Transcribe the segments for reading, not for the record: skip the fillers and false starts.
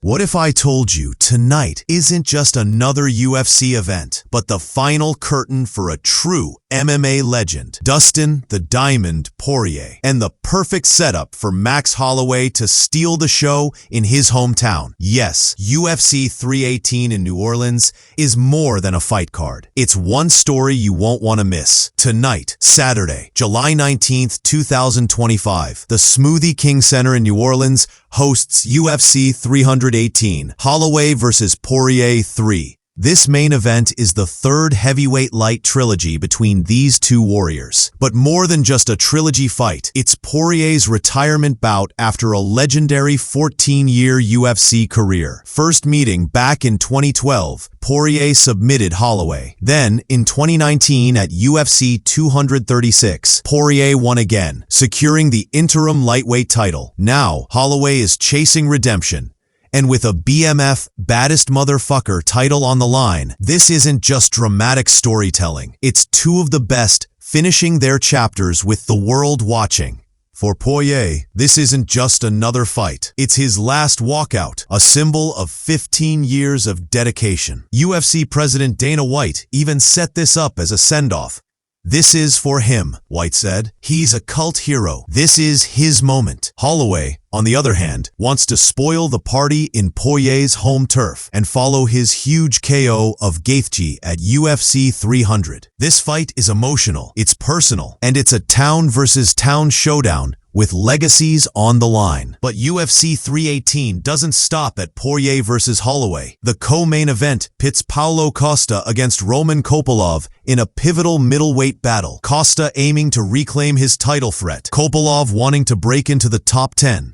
What if I told you tonight isn't just another UFC event, but the final curtain for a true MMA legend, Dustin "The Diamond" Poirier, and the perfect setup for Max Holloway to steal the show in his hometown? Yes, UFC 318 in New Orleans is more than a fight card. It's one story you won't want to miss. Tonight, Saturday, July 19th, 2025, the Smoothie King Center in New Orleans hosts UFC 318, Holloway vs. Poirier 3. This main event is the third heavyweight light trilogy between these two warriors. But more than just a trilogy fight, it's Poirier's retirement bout after a legendary 14-year UFC career. First meeting back in 2012, Poirier submitted Holloway. Then, in 2019 at UFC 236, Poirier won again, securing the interim lightweight title. Now, Holloway is chasing redemption. And with a BMF Baddest Motherfucker title on the line, this isn't just dramatic storytelling. It's two of the best finishing their chapters with the world watching. For Poirier, this isn't just another fight. It's his last walkout, a symbol of 15 years of dedication. UFC President Dana White even set this up as a send-off. "This is for him," White said. "He's a cult hero. This is his moment." Holloway, on the other hand, wants to spoil the party in Poirier's home turf and follow his huge KO of Gaethje at UFC 300. This fight is emotional, it's personal, and it's a town versus town showdown with legacies on the line. But UFC 318 doesn't stop at Poirier versus Holloway. The co-main event pits Paulo Costa against Roman Kopylov in a pivotal middleweight battle. Costa aiming to reclaim his title threat, Kopylov wanting to break into the top 10.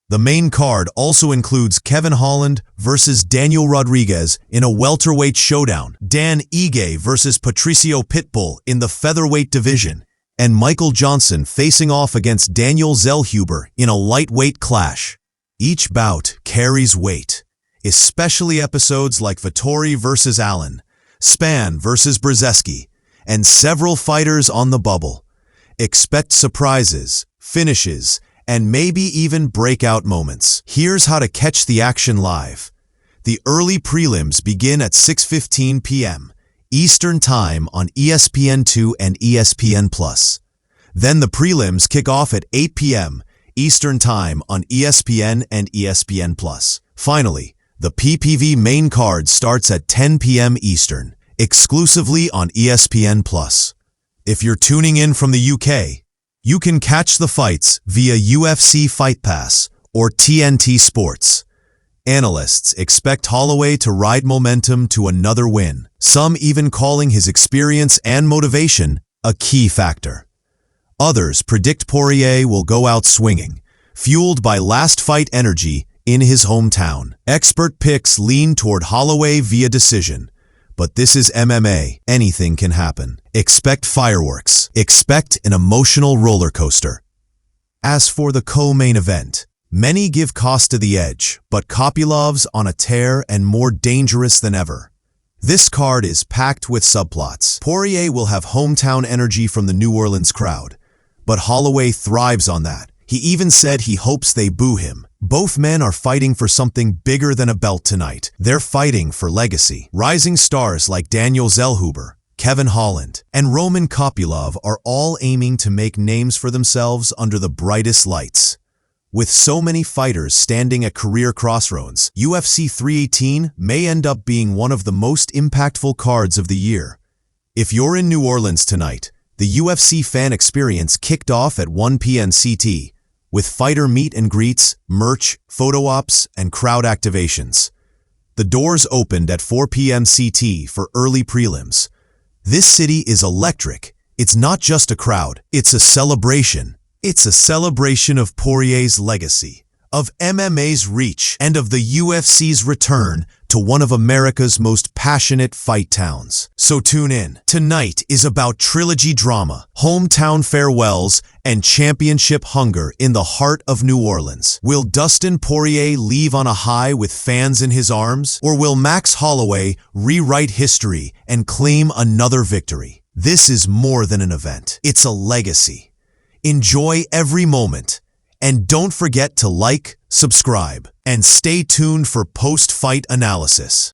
The main card also includes Kevin Holland versus Daniel Rodriguez in a welterweight showdown, Dan Ige versus Patricio Pitbull in the featherweight division, and Michael Johnson facing off against Daniel Zellhuber in a lightweight clash. Each bout carries weight, especially episodes like Vettori versus Allen, Spann versus Brzezinski, and several fighters on the bubble. Expect surprises, finishes, and maybe even breakout moments. Here's how to catch the action live. The early prelims begin at 6:15 p.m. Eastern Time on ESPN2 and ESPN+. Then the prelims kick off at 8 p.m. Eastern Time on ESPN and ESPN+. Finally, the PPV main card starts at 10 p.m. Eastern, exclusively on ESPN+. If you're tuning in from the UK, you can catch the fights via UFC Fight Pass or TNT Sports. Analysts expect Holloway to ride momentum to another win, some even calling his experience and motivation a key factor. Others predict Poirier will go out swinging, fueled by last fight energy in his hometown. Expert picks lean toward Holloway via decision. But this is MMA. Anything can happen. Expect fireworks. Expect an emotional roller coaster. As for the co-main event, many give Costa the edge, but Kopylov's on a tear and more dangerous than ever. This card is packed with subplots. Poirier will have hometown energy from the New Orleans crowd, but Holloway thrives on that. He even said he hopes they boo him. Both men are fighting for something bigger than a belt tonight. They're fighting for legacy. Rising stars like Daniel Zellhuber, Kevin Holland, and Roman Kopylov are all aiming to make names for themselves under the brightest lights. With so many fighters standing at career crossroads, UFC 318 may end up being one of the most impactful cards of the year. If you're in New Orleans tonight, the UFC fan experience kicked off at 1 p.m. CT, with fighter meet and greets, merch, photo ops, and crowd activations. The doors opened at 4 p.m. CT for early prelims. This city is electric. It's not just a crowd, it's a celebration. It's a celebration of Poirier's legacy, of MMA's reach, and of the UFC's return to one of America's most passionate fight towns. So tune in. Tonight is about trilogy drama, hometown farewells, and championship hunger in the heart of New Orleans. Will Dustin Poirier leave on a high with fans in his arms? Or will Max Holloway rewrite history and claim another victory? This is more than an event. It's a legacy. Enjoy every moment And don't forget to like, subscribe, and stay tuned for post-fight analysis.